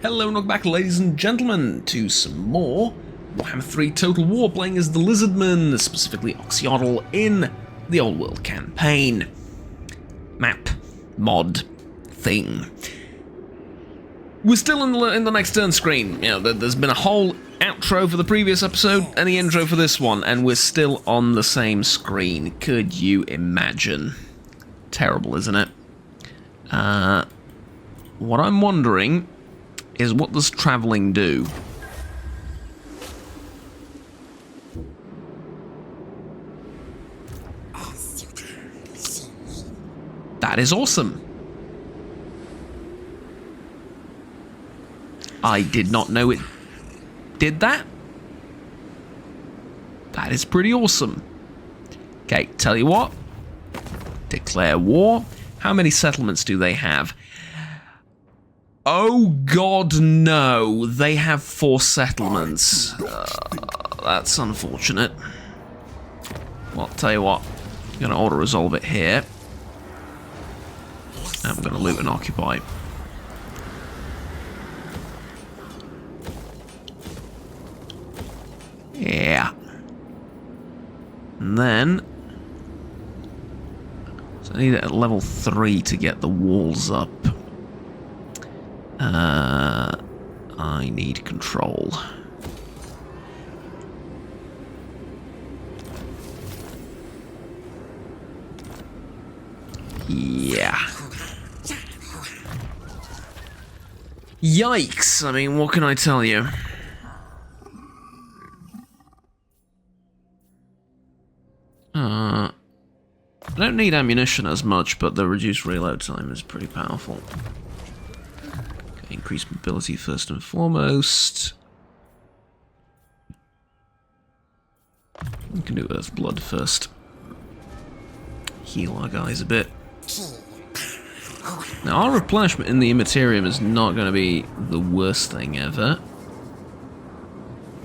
Hello and welcome back, ladies and gentlemen, to some more Warhammer 3 Total War, playing as the Lizardmen, specifically Oxyotl, in the Old World campaign. Map, mod, thing. We're still in the next turn screen. You know, there's been a whole outro for the previous episode and the intro for this one, and we're still on the same screen. Could you imagine? Terrible, isn't it? What I'm wondering is, what does travelling do? That is awesome. I did not know it did that. That is pretty awesome. Okay, tell you what. Declare war. How many settlements do they have? Oh god, no. They have 4 settlements. That's unfortunate. Well, tell you what. I'm going to auto-resolve it here. And we're going to loot and occupy. Yeah. And then... so I need it at level 3 to get the walls up. I need control. Yeah. Yikes! I mean, what can I tell you? I don't need ammunition as much, but the reduced reload time is pretty powerful. Okay, increased mobility first and foremost. We can do Earth Blood first. Heal our guys a bit. Now, our replenishment in the Immaterium is not going to be the worst thing ever.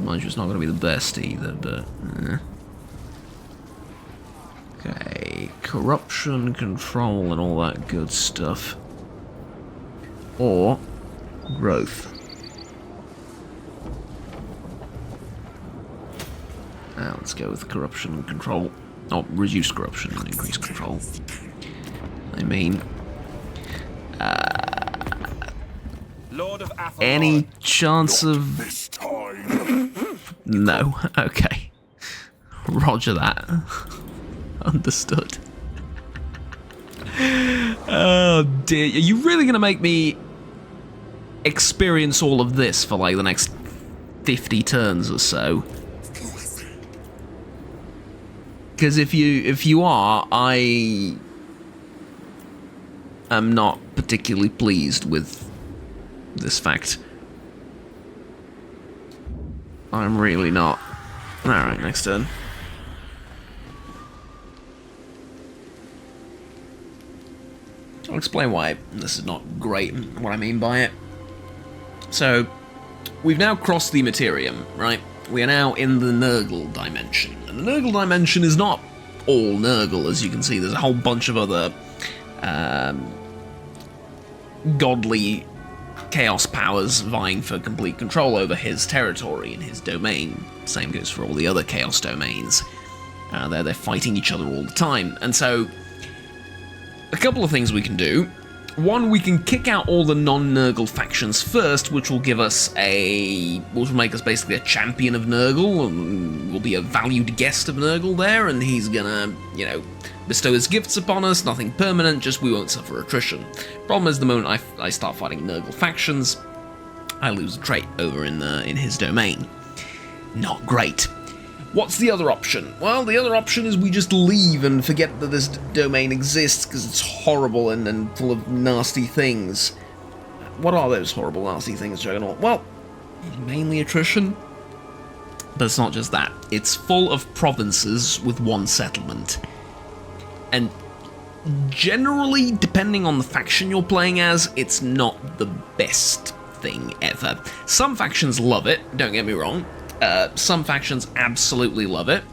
Mind you, it's not going to be the best either, but... Okay, corruption, control, and all that good stuff. Or growth. Now let's go with corruption and control. Oh, reduce corruption and increase control. I mean, any chance of... No, okay. Roger that. Understood. Oh dear, are you really going to make me experience all of this for like the next 50 turns or so? Because if you are, I am not particularly pleased with this fact. I'm really not. Alright, next turn. I'll explain why this is not great and what I mean by it. So, we've now crossed the Immaterium, right? We are now in the Nurgle dimension. And the Nurgle dimension is not all Nurgle, as you can see. There's a whole bunch of other godly chaos powers vying for complete control over his territory and his domain. Same goes for all the other chaos domains. They're fighting each other all the time. And so, a couple of things we can do. One, we can kick out all the non-Nurgle factions first, which will give us which will make us basically a champion of Nurgle, and will be a valued guest of Nurgle there, and he's gonna, you know, bestow his gifts upon us, nothing permanent, just we won't suffer attrition. Problem is, the moment I start fighting Nurgle factions, I lose a trait over in his domain. Not great. What's the other option? Well, the other option is we just leave and forget that this domain exists because it's horrible and full of nasty things. What are those horrible, nasty things, Juggernaut? Well, mainly attrition. But it's not just that. It's full of provinces with 1 settlement. And generally, depending on the faction you're playing as, it's not the best thing ever. Some factions love it, don't get me wrong. Some factions absolutely love it.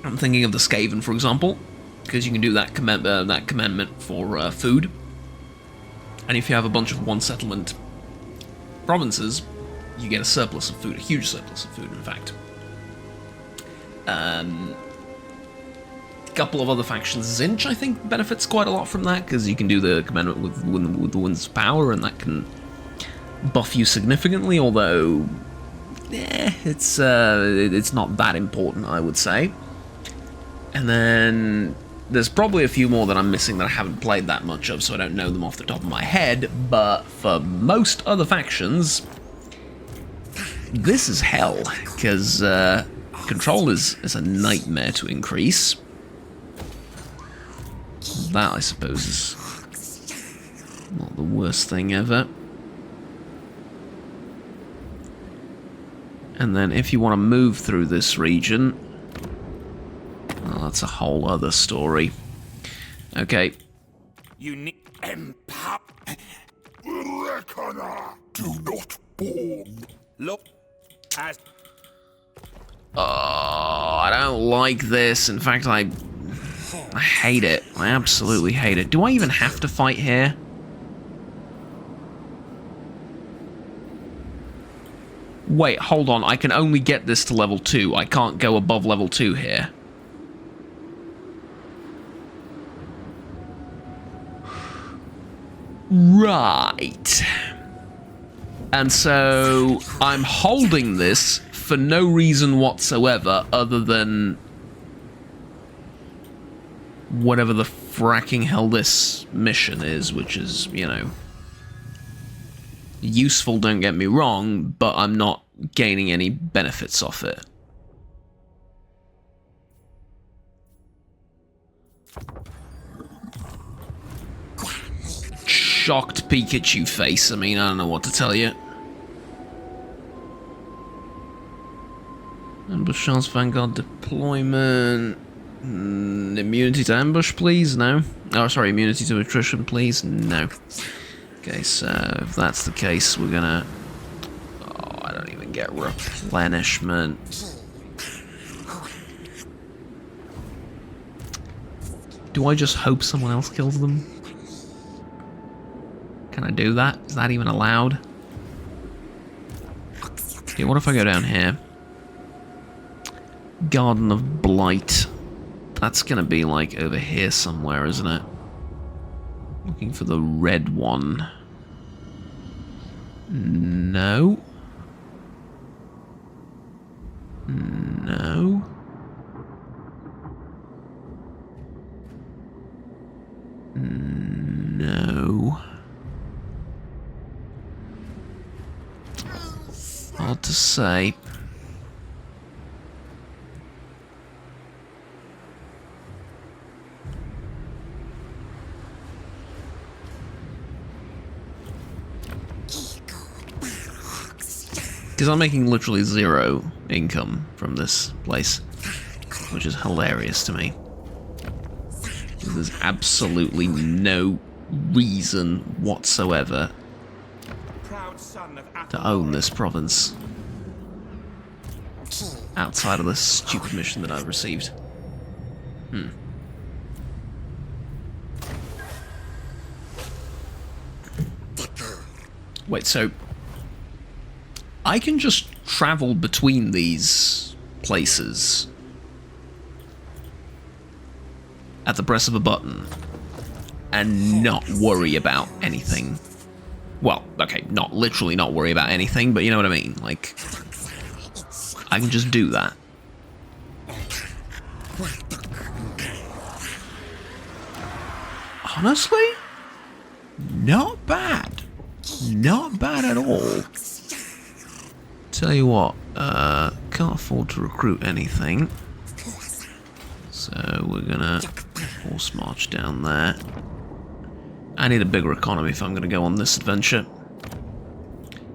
I'm thinking of the Skaven, for example, because you can do that commandment for food. And if you have a bunch of one-settlement provinces, you get a surplus of food, a huge surplus of food, in fact. A couple of other factions, Zinch, I think, benefits quite a lot from that, because you can do the commandment with the Wind's Power, and that can buff you significantly, although it's not that important, I would say. And then there's probably a few more that I'm missing that I haven't played that much of, so I don't know them off the top of my head, but for most other factions, this is hell, because control is a nightmare to increase. That, I suppose, is not the worst thing ever. And then if you want to move through this region, well, that's a whole other story. Okay. You need empower. Reckoner, do not born. Look, as I don't like this. In fact, I hate it. I absolutely hate it. Do I even have to fight here? Wait, hold on. I can only get this to level 2. I can't go above level 2 here. Right. And so I'm holding this for no reason whatsoever other than whatever the fracking hell this mission is, which is, you know, useful, don't get me wrong, but I'm not gaining any benefits off it. Shocked Pikachu face. I mean, I don't know what to tell you. Ambush chance, Vanguard deployment. Immunity to ambush, please? No. Oh, sorry, immunity to attrition, please? No. Okay, so if that's the case, we're gonna... Oh, I don't even get replenishment. Do I just hope someone else kills them? Can I do that? Is that even allowed? Okay, what if I go down here? Garden of Blight. That's gonna be like over here somewhere, isn't it? Looking for the red one. No. No. No. Hard to say. Because I'm making literally zero income from this place, which is hilarious to me. There's absolutely no reason whatsoever to own this province outside of this stupid mission that I've received. Wait, so I can just travel between these places at the press of a button and not worry about anything. Well, okay, not literally not worry about anything, but you know what I mean. Like, I can just do that. Honestly, not bad. Not bad at all. Tell you what, can't afford to recruit anything. So we're gonna horse march down there. I need a bigger economy if I'm gonna go on this adventure.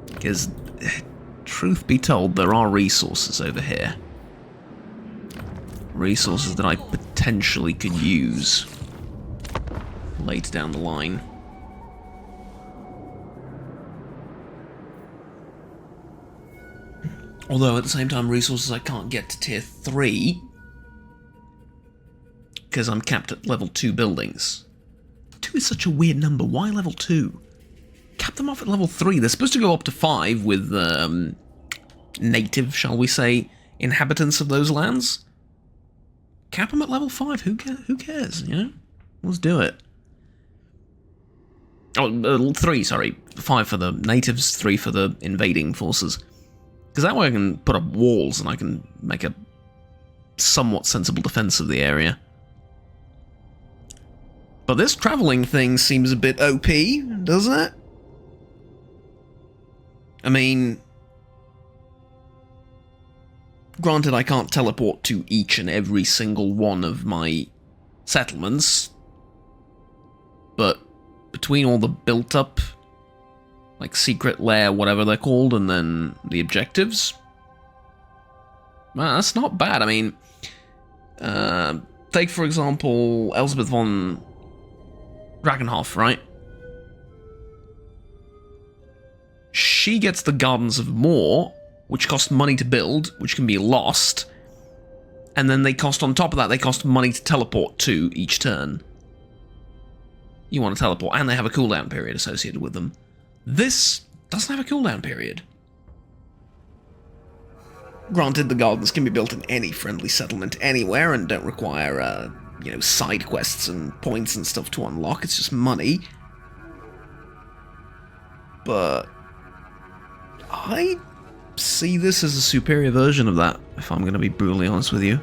Because, truth be told, there are resources over here. Resources that I potentially could use later down the line. Although at the same time, resources I can't get to tier 3 because I'm capped at level 2 buildings. 2 is such a weird number. Why level 2? them off at level 3. They're supposed to go up to 5 with native, shall we say, inhabitants of those lands. Cap them at level 5. Who cares, you know? Let's do it. Oh, 3, sorry. 5 for the natives, 3 for the invading forces. Because that way I can put up walls and I can make a somewhat sensible defense of the area. But this traveling thing seems a bit OP, doesn't it? I mean, granted I can't teleport to each and every single one of my settlements, but between all the built-up, like secret lair, whatever they're called, and then the objectives, well, that's not bad. I mean, take for example Elizabeth von Drakenhof, right? She gets the Gardens of Moor, which cost money to build, which can be lost, and then they cost, on top of that, they cost money to teleport to each turn. You want to teleport, and they have a cooldown period associated with them. This doesn't have a cooldown period. Granted, the gardens can be built in any friendly settlement anywhere and don't require, you know, side quests and points and stuff to unlock. It's just money. But I see this as a superior version of that, if I'm going to be brutally honest with you.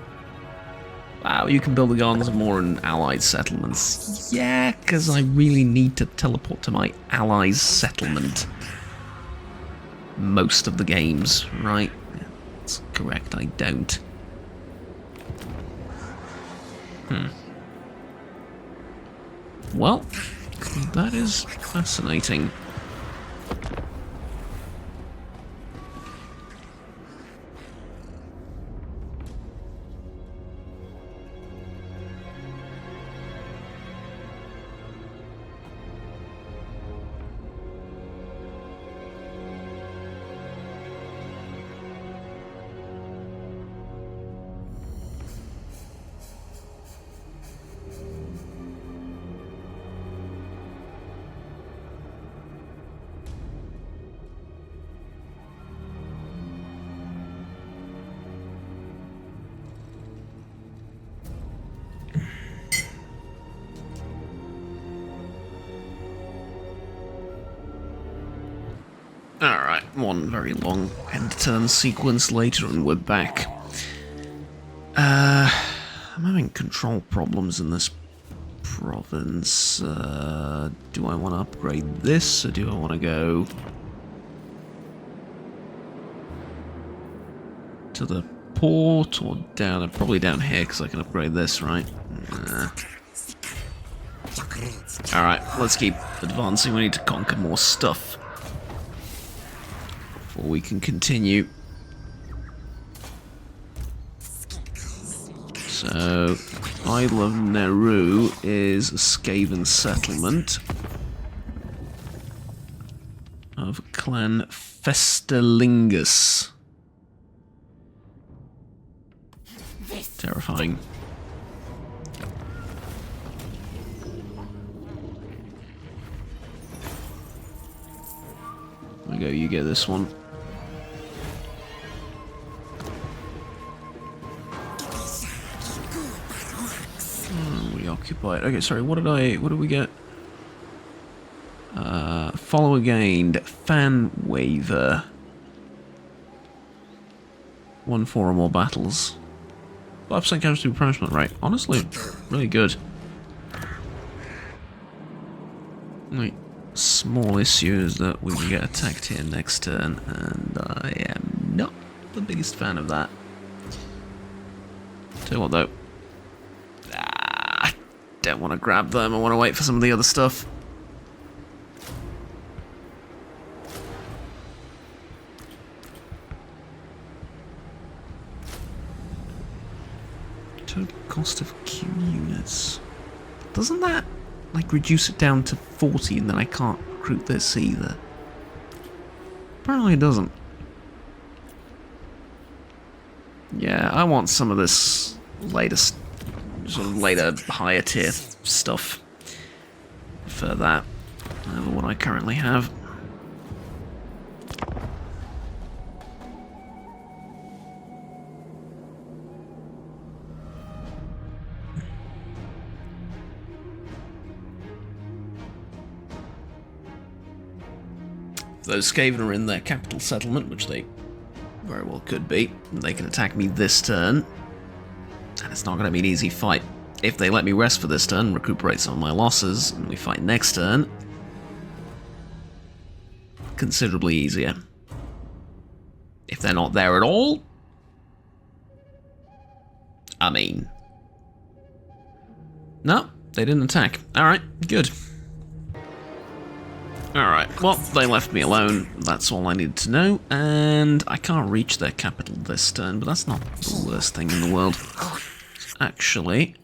Wow, you can build the Gardens of Moor and allied settlements. Yeah, because I really need to teleport to my allies' settlement. Most of the games, right? That's correct, I don't. Well, that is fascinating. Alright, one very long end-turn sequence later and we're back. I'm having control problems in this province. Do I want to upgrade this, or do I want to go to the port, or down? Probably down here, because I can upgrade this, right? Alright, let's keep advancing. We need to conquer more stuff before we can continue. So, Isle of Neru is a Skaven settlement of Clan Festelingus. Terrifying. There we go, you get this one. We occupied. Okay, sorry, what did we get? Follower gained. Fan waver. 1-4 or more battles. 5% casualty replenishment rate. Honestly, really good. Only small issue is that we can get attacked here next turn, and I am not the biggest fan of that. Tell you what though. I don't want to grab them, I want to wait for some of the other stuff. Total cost of Q units. Doesn't that, like, reduce it down to 40 and then I can't recruit this either? Apparently it doesn't. Yeah, I want some of this latest, sort of later higher tier stuff for that, over what I currently have. those Skaven are in their capital settlement, which they very well could be, they can attack me this turn, and it's not going to be an easy fight. If they let me rest for this turn, recuperate some of my losses, and we fight next turn, considerably easier. If they're not there at all, I mean... No, they didn't attack. Alright, good. Alright, well, they left me alone. That's all I needed to know. And I can't reach their capital this turn, but that's not the worst thing in the world. Actually...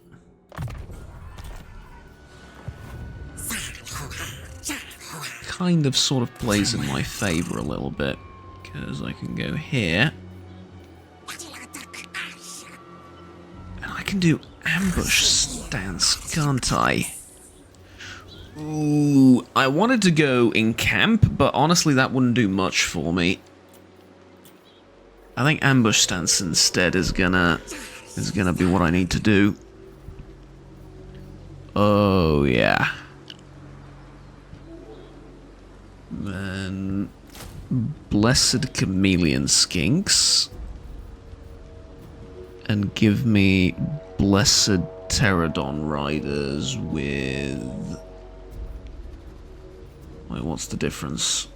kind of sort of plays in my favour a little bit. Because I can go here. And I can do ambush stance, can't I? Ooh, I wanted to go in camp, but honestly that wouldn't do much for me. I think ambush stance instead is gonna be what I need to do. Oh yeah. Then Blessed Chameleon Skinks. And give me Blessed Pterodon Riders with... Wait, what's the difference?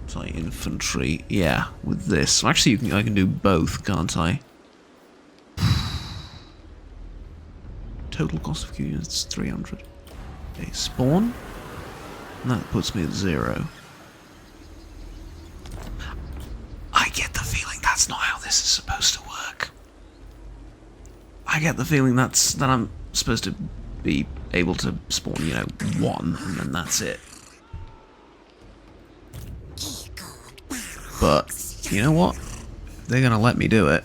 It's like infantry. Yeah, with this. Actually, I can do both, can't I? Total cost of units 300. Okay, spawn. And that puts me at 0. I get the feeling that's not how this is supposed to work. I get the feeling that I'm supposed to be able to spawn, you know, 1, and then that's it. But, you know what? They're gonna let me do it.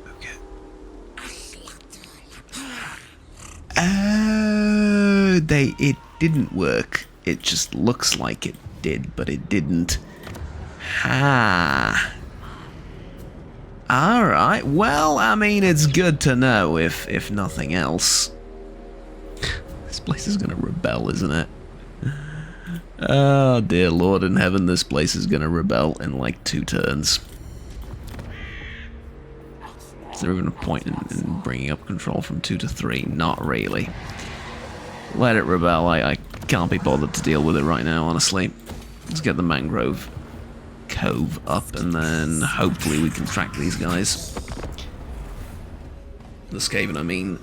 Okay. Oh, it didn't work. It just looks like it did, but it didn't. Ha. Alright, well, I mean, it's good to know, if nothing else. This place is gonna rebel, isn't it? Oh, dear Lord in heaven, this place is gonna rebel in like 2 turns. Is there even a point in bringing up control from 2 to 3? Not really. Let it rebel, I can't be bothered to deal with it right now, honestly. Let's get the mangrove cove up, and then hopefully we can track these guys. The Skaven, I mean.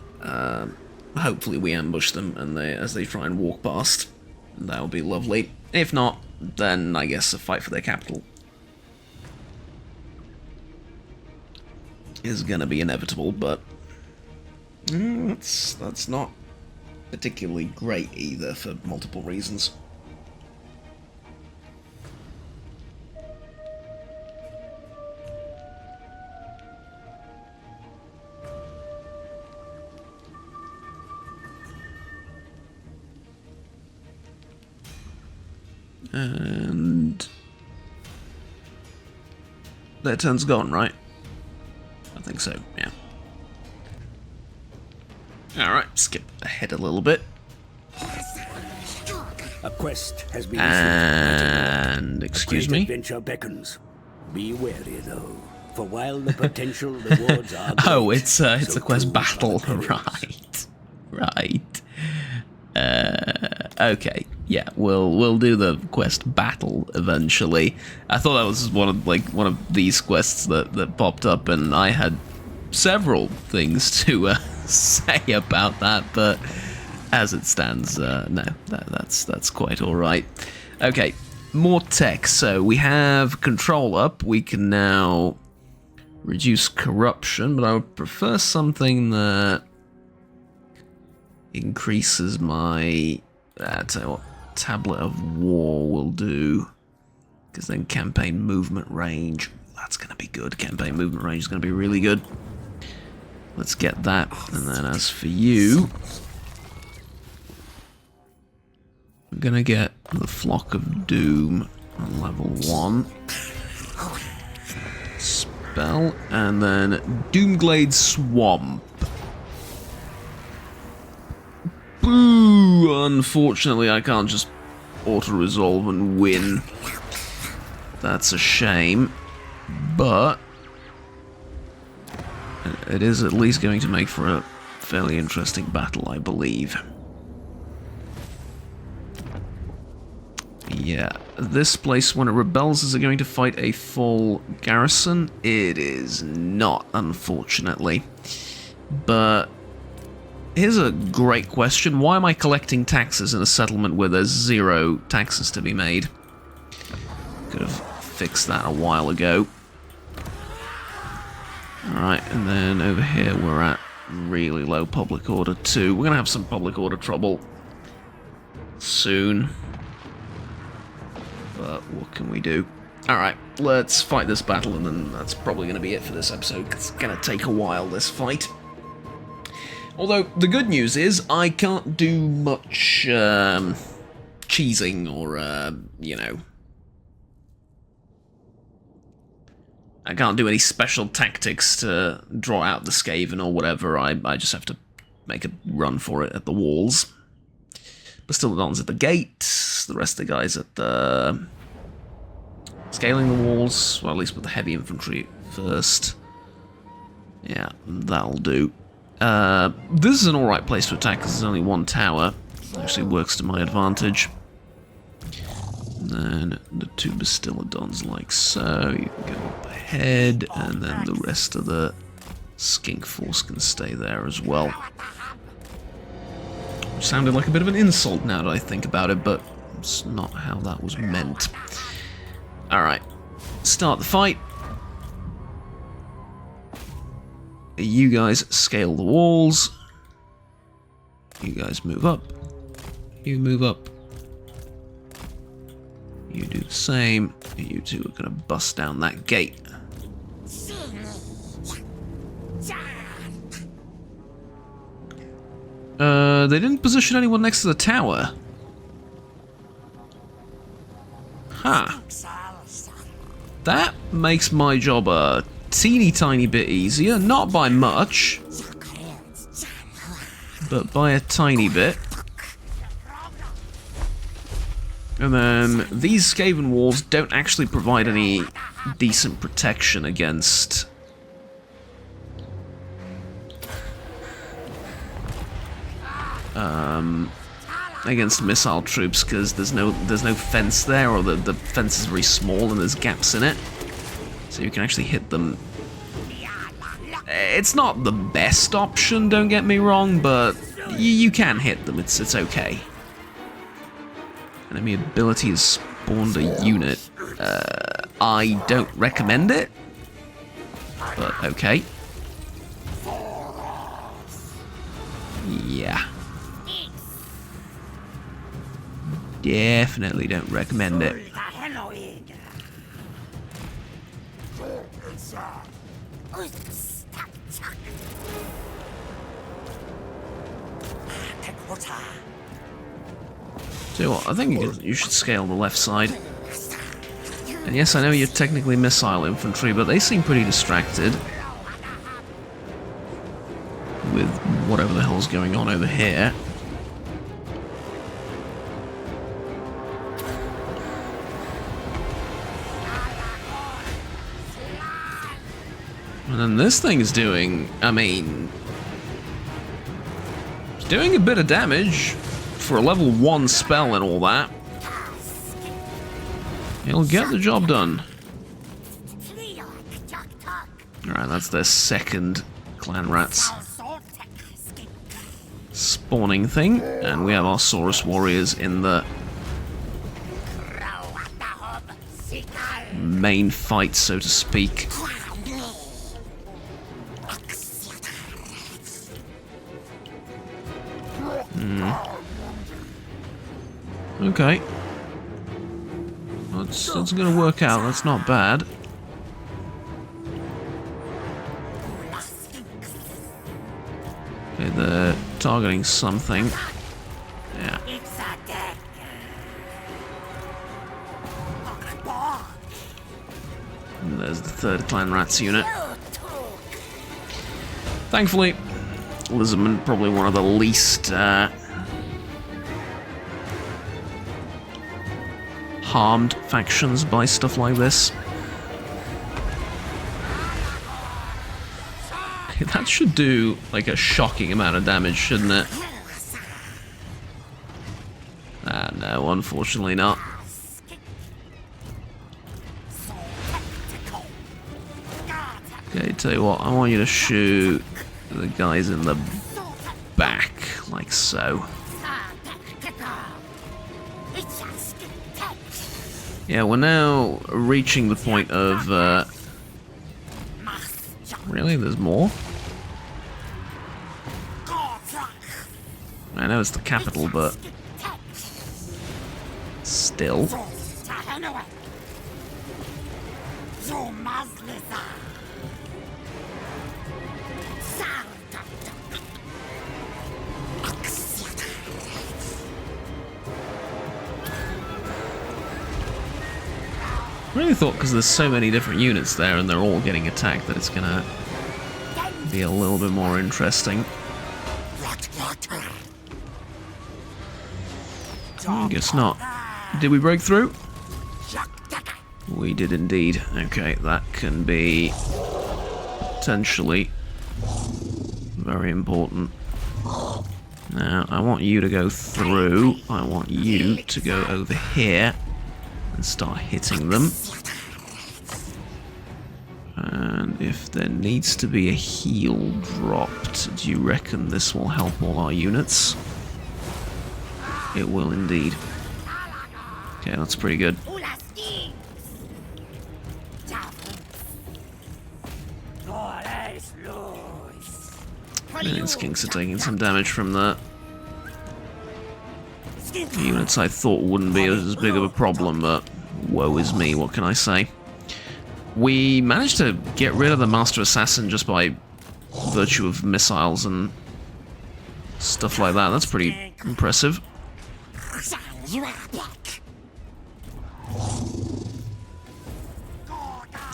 Hopefully we ambush them, and as they try and walk past. That'll be lovely. If not, then I guess a fight for their capital is gonna be inevitable, but that's not particularly great either for multiple reasons. And their turn's gone, right? I think so, yeah. Alright, skip ahead a little bit. A quest has been and excuse me. Adventure beckons. Be wary though, for while the potential rewards are great, oh, it's a so quest too battle, are the perils. right. Okay, yeah, we'll do the quest battle eventually. I thought that was one of these quests that popped up, and I had several things to say about that, but as it stands, no, that's quite all right. Okay, more tech. So we have control up. We can now reduce corruption, but I would prefer something that increases my... tell you what, Tablet of War will do, because then campaign movement range, that's going to be good. Campaign movement range is going to be really good. Let's get that, and then as for you, I'm going to get the Flock of Doom on level 1. Spell, and then Doomglade Swamp. Boo! Unfortunately, I can't just auto-resolve and win. That's a shame. But it is at least going to make for a fairly interesting battle, I believe. Yeah, this place, when it rebels, is it going to fight a full garrison? It is not, unfortunately. But here's a great question. Why am I collecting taxes in a settlement where there's 0 taxes to be made? Could have fixed that a while ago. Alright, and then over here we're at really low public order too. We're going to have some public order trouble soon. But what can we do? Alright, let's fight this battle, and then that's probably going to be it for this episode. It's going to take a while, this fight. Although, the good news is, I can't do much cheesing or, you know... I can't do any special tactics to draw out the Skaven or whatever. I just have to make a run for it at the walls. But still, the Don's at the gate. The rest of the guys at the... scaling the walls. Well, at least with the heavy infantry first. Yeah, that'll do. This is an alright place to attack because there's only 1 tower. Actually works to my advantage. And then the 2 Bastillodons like so. You can go up ahead, and then the rest of the skink force can stay there as well. Which sounded like a bit of an insult now that I think about it, but it's not how that was meant. Alright, start the fight. You guys scale the walls. You guys move up. You move up. You do the same. You two are going to bust down that gate. They didn't position anyone next to the tower. Huh. That makes my job a teeny tiny bit easier. Not by much, but by a tiny bit. And then these Skaven walls don't actually provide any decent protection against against missile troops, because there's no fence there, or the fence is very small and there's gaps in it, so you can actually hit them. It's not the best option, don't get me wrong, but you can hit them. It's okay. Enemy ability has spawned a unit. I don't recommend it, but okay. Yeah. Definitely don't recommend it. So what, I think you should scale the left side. And yes, I know you're technically missile infantry, but they seem pretty distracted with whatever the hell's going on over here. And then this thing's doing, I mean, it's doing a bit of damage for a level 1 spell and all that. It'll get the job done. Alright, that's their second clan rats spawning thing. And we have our Saurus warriors in the main fight, so to speak. Okay. That's gonna work out, that's not bad. Okay, they're targeting something. Yeah. And there's the third clan rats unit. Thankfully, Lizardmen probably one of the least harmed factions by stuff like this. That should do, like, a shocking amount of damage, shouldn't it? Ah, no, unfortunately not. Okay, tell you what, I want you to shoot the guys in the back, like so. Yeah, we're now reaching the point of, really? There's more? I know it's the capital, but still. I really thought, because there's so many different units there and they're all getting attacked, that it's gonna be a little bit more interesting. I guess not. Did we break through? We did indeed. Okay, that can be potentially very important. Now, I want you to go through. I want you to go over here and start hitting them. And if there needs to be a heal dropped, do you reckon this will help all our units? It will indeed. Okay, that's pretty good. Chameleon Skinks are taking some damage from that. Units I thought wouldn't be as big of a problem, but woe is me, what can I say? We managed to get rid of the Master Assassin just by virtue of missiles and stuff like that. That's pretty impressive.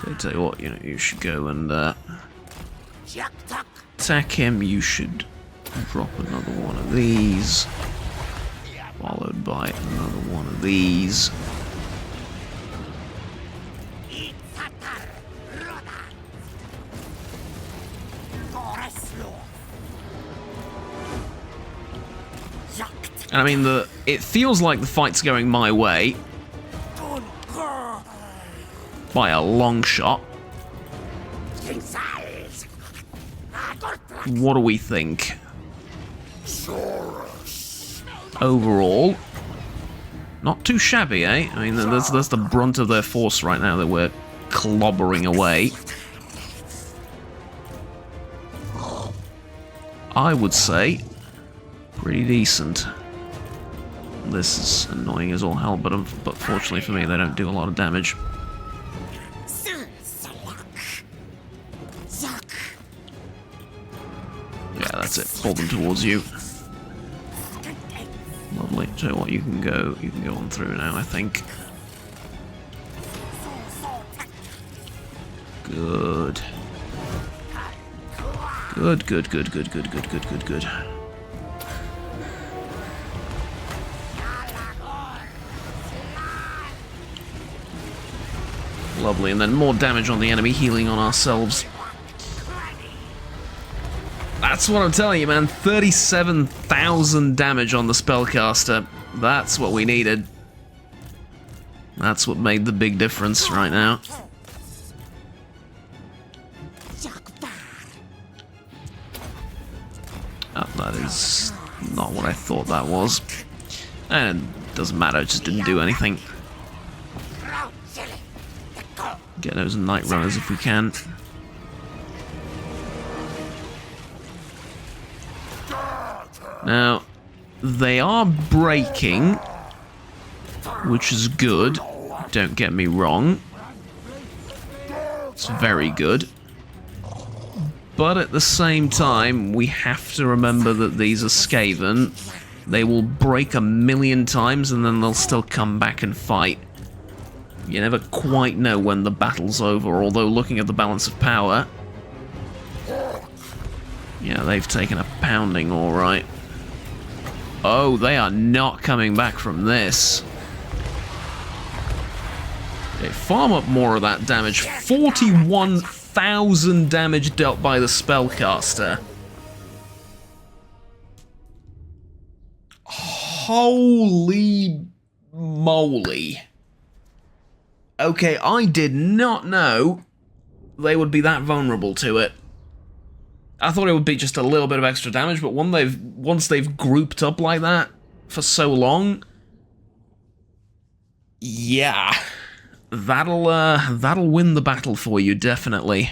I tell you what, you know, you should go and attack him. You should drop another one of these, followed by another one of these. And I mean, it feels like the fight's going my way by a long shot. What do we think? Overall, not too shabby, eh? I mean, that's the brunt of their force right now that we're clobbering away. I would say pretty decent. This is annoying as all hell, but fortunately for me, they don't do a lot of damage. Yeah, that's it. Pull them towards you. Lovely. So what, you can go on through now, I think. Good. Good. Lovely, and then more damage on the enemy, healing on ourselves. That's what I'm telling you, man. 37,000 damage on the spellcaster. That's what we needed. That's what made the big difference right now. Oh, that is not what I thought that was. And it doesn't matter, it just didn't do anything. Get those night runners if we can. Now, they are breaking, which is good. Don't get me wrong. It's very good. But at the same time, we have to remember that these are Skaven. They will break 1,000,000 times and then they'll still come back and fight. You never quite know when the battle's over, although looking at the balance of power... Yeah, they've taken a pounding, alright. Oh, they are not coming back from this. Okay, farm up more of that damage. 41,000 damage dealt by the spellcaster. Holy moly. Okay, I did not know they would be that vulnerable to it. I thought it would be just a little bit of extra damage, but once they've grouped up like that for so long, yeah, that'll win the battle for you, definitely.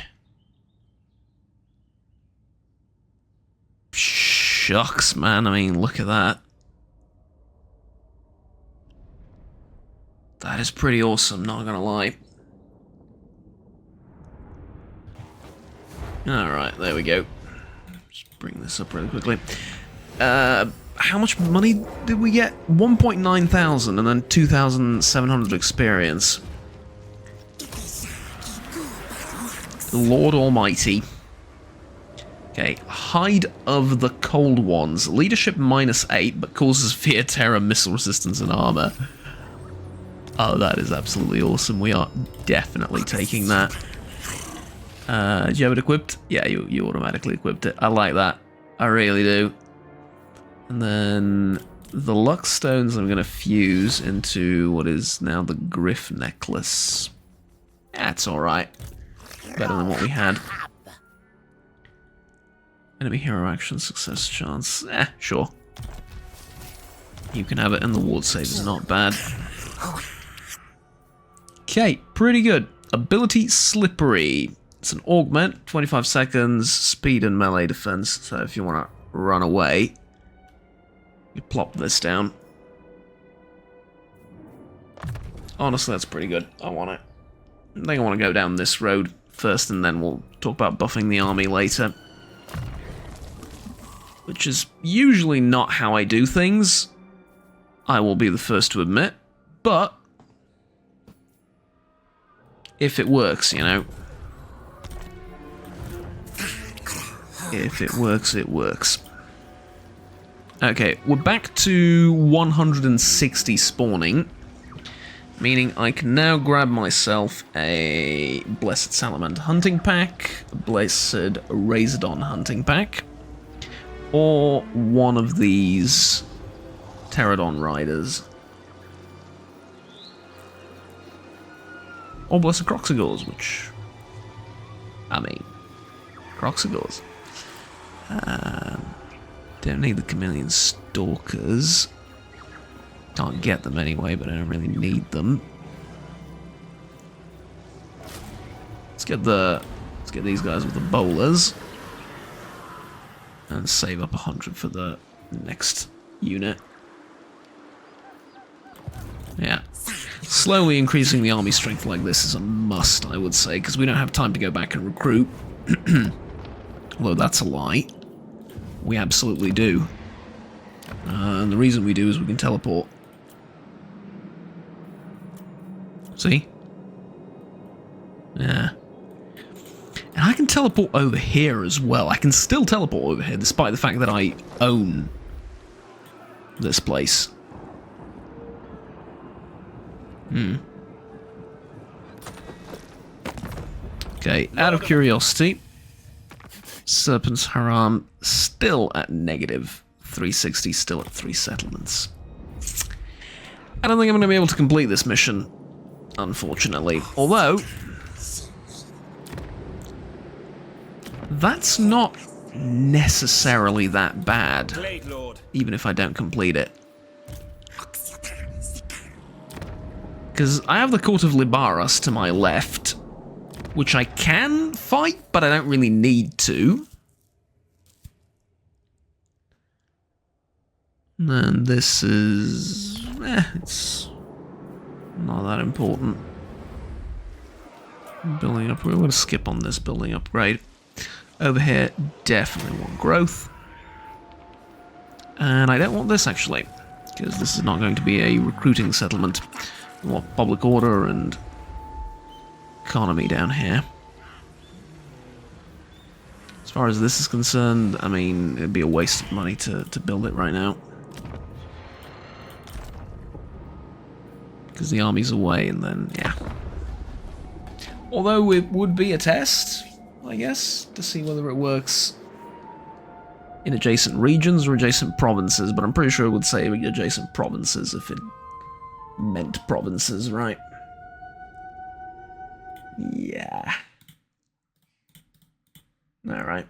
Shucks, man. I mean, look at that. That is pretty awesome, not gonna lie. Alright, there we go. Just bring this up really quickly. How much money did we get? 1.9 thousand and then 2,700 experience. Lord Almighty. Okay, Hide of the Cold Ones. Leadership -8, but causes fear, terror, missile resistance, and armor. Oh, that is absolutely awesome. We are definitely taking that. Do you have it equipped? Yeah, you automatically equipped it. I like that. I really do. And then the luck stones I'm going to fuse into what is now the Griff necklace. That's alright. Better than what we had. Enemy hero action success chance. Sure. You can have it, and the ward save is not bad. Okay, pretty good. Ability Slippery. It's an augment, 25 seconds, speed and melee defense. So if you want to run away, you plop this down. Honestly, that's pretty good. I want it. I think I want to go down this road first, and then we'll talk about buffing the army later. Which is usually not how I do things. I will be the first to admit. But if it works, you know. If it works, it works. Okay, we're back to 160 spawning, meaning I can now grab myself a Blessed Salamander hunting pack, a Blessed Razordon hunting pack, or one of these Pterodon riders. Or Blessed Croxigores, which, I mean, Croxigores. Don't need the Chameleon Stalkers. Can't get them anyway, but I don't really need them. Let's get these guys with the bowlers. And save up 100 for the next unit. Yeah. Slowly increasing the army strength like this is a must, I would say, because we don't have time to go back and recruit. Although that's a lie. We absolutely do. And the reason we do is we can teleport. See? Yeah. And I can teleport over here as well. I can still teleport over here, despite the fact that I own this place. Okay, out of curiosity, Serpent's Haram still at -360, still at 3 settlements. I don't think I'm going to be able to complete this mission, unfortunately. Although, that's not necessarily that bad, even if I don't complete it. Because I have the Court of Libaras to my left, which I can fight, but I don't really need to. And this is... it's not that important. Building up, we're going to skip on this building upgrade. Over here, definitely want growth. And I don't want this, actually, because this is not going to be a recruiting settlement. We want public order and economy down here. As far as this is concerned, I mean, it'd be a waste of money to build it right now. Because the army's away, and then, yeah, Although it would be a test, I guess, to see whether it works in adjacent regions or adjacent provinces, but I'm pretty sure it would say adjacent provinces if it meant provinces, right? Yeah. Alright.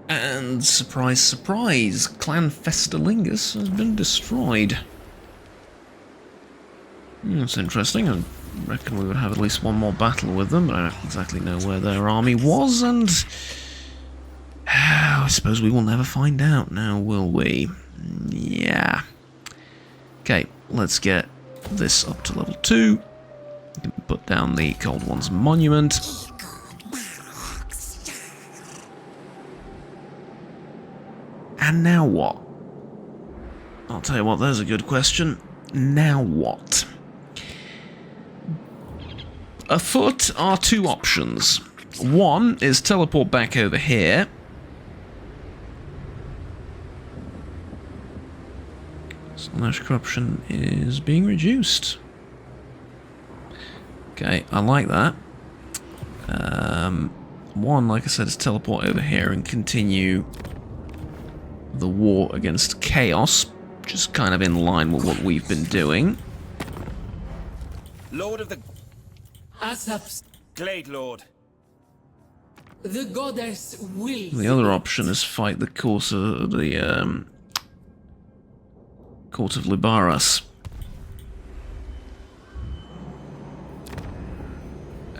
And surprise, surprise, Clan Festalingus has been destroyed. That's interesting. I reckon we would have at least one more battle with them, but I don't exactly know where their army was, and I suppose we will never find out now, will we? Yeah. Okay, let's get this up to level 2. Put down the Cold One's monument. And now what? I'll tell you what, there's a good question. Now what? Afoot are two options. One is teleport back over here. Slash corruption is being reduced. Okay, I like that. One, like I said, is teleport over here and continue the war against chaos, which is kind of in line with what we've been doing. Lord of the Asaps, Glade Lord. the goddess will. The other option is fight the course of the Court of Libaras.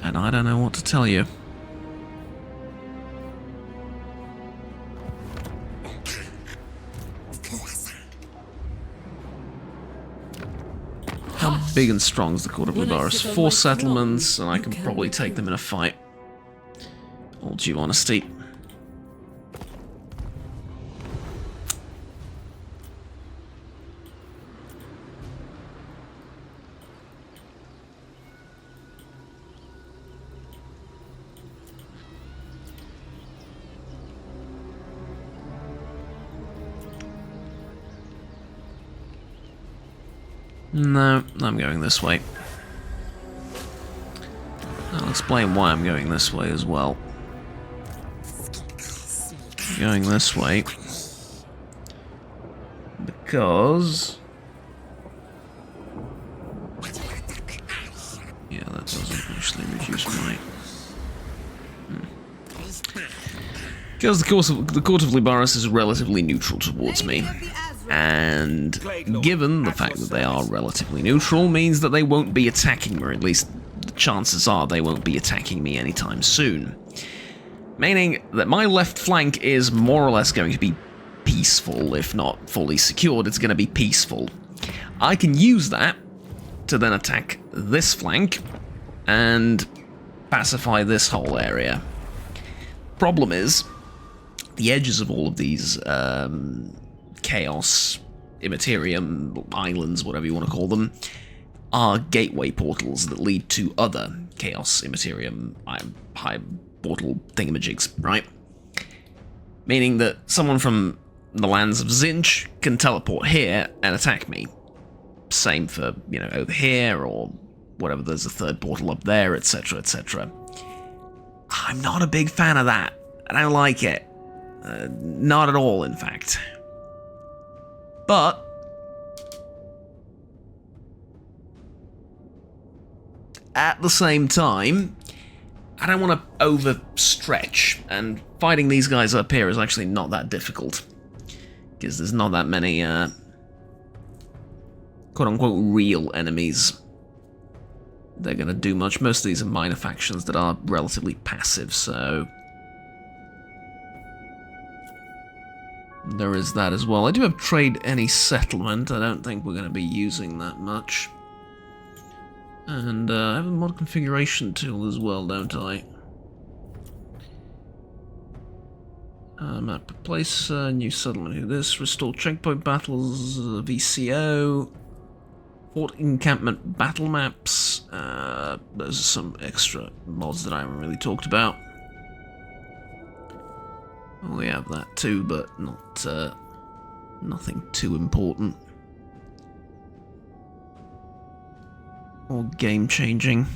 And I don't know what to tell you. How big and strong is the Court of Libaras? 4 settlements, and I can probably take them in a fight. All due honesty. No, I'm going this way. I'll explain why I'm going this way as well. I'm going this way because... yeah, that doesn't actually reduce my... Because the Court of Libaras is relatively neutral towards me. And given the fact that they are relatively neutral means that they won't be attacking me, or at least the chances are they won't be attacking me anytime soon. Meaning that my left flank is more or less going to be peaceful, if not fully secured, it's going to be peaceful. I can use that to then attack this flank and pacify this whole area. Problem is, the edges of all of these Chaos, Immaterium, islands, whatever you want to call them, are gateway portals that lead to other Chaos, Immaterium, high portal thingamajigs, right? Meaning that someone from the lands of Zinch can teleport here and attack me. Same for, you know, over here, or whatever, there's a third portal up there, etc., etc. I'm not a big fan of that. I don't like it. Not at all, in fact. But at the same time, I don't want to overstretch, and fighting these guys up here is actually not that difficult, because there's not that many quote-unquote real enemies they're going to do much. Most of these are minor factions that are relatively passive, so there is that as well. I do have trade any settlement. I don't think we're going to be using that much. And I have a mod configuration tool as well, don't I? Map replace new settlement. Who this? Restore checkpoint battles, VCO, fort encampment battle maps. Those are some extra mods that I haven't really talked about. We have that too, but not nothing too important. or game-changing.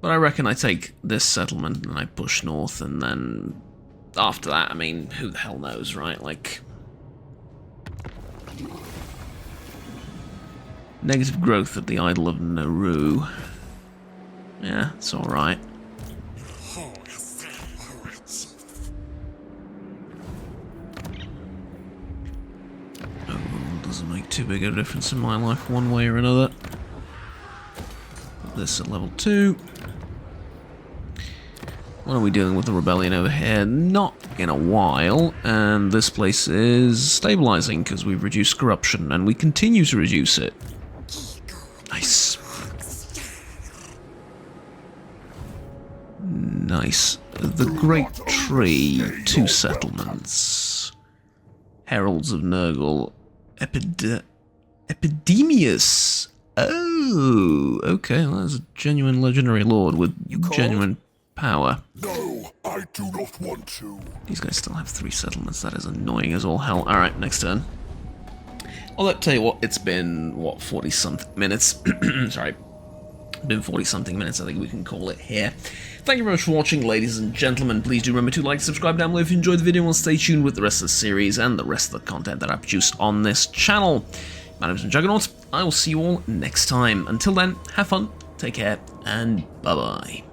But I reckon I take this settlement and I push north, and then after that, I mean, who the hell knows, right? Like, negative growth at the Idol of Nauru. Yeah, it's alright. Oh, doesn't make too big a difference in my life one way or another. Put this at level 2. What are we doing with the rebellion over here? Not in a while, and this place is stabilizing because we've reduced corruption, and we continue to reduce it. Nice. Nice. The Great Tree, 2 settlements. Heralds of Nurgle. Epidemius. Oh, okay, well, that's a genuine legendary lord with genuine power. No, I do not want to. These guys still have 3 settlements. That is annoying as all hell. Alright, next turn. I'll tell you what, it's been, what, 40-something minutes? Sorry. Been 40-something minutes, I think we can call it here. Thank you very much for watching, ladies and gentlemen. Please do remember to like, subscribe down below if you enjoyed the video, and stay tuned with the rest of the series and the rest of the content that I produce on this channel. My name is Juggernaut. I will see you all next time. Until then, have fun, take care, and bye-bye.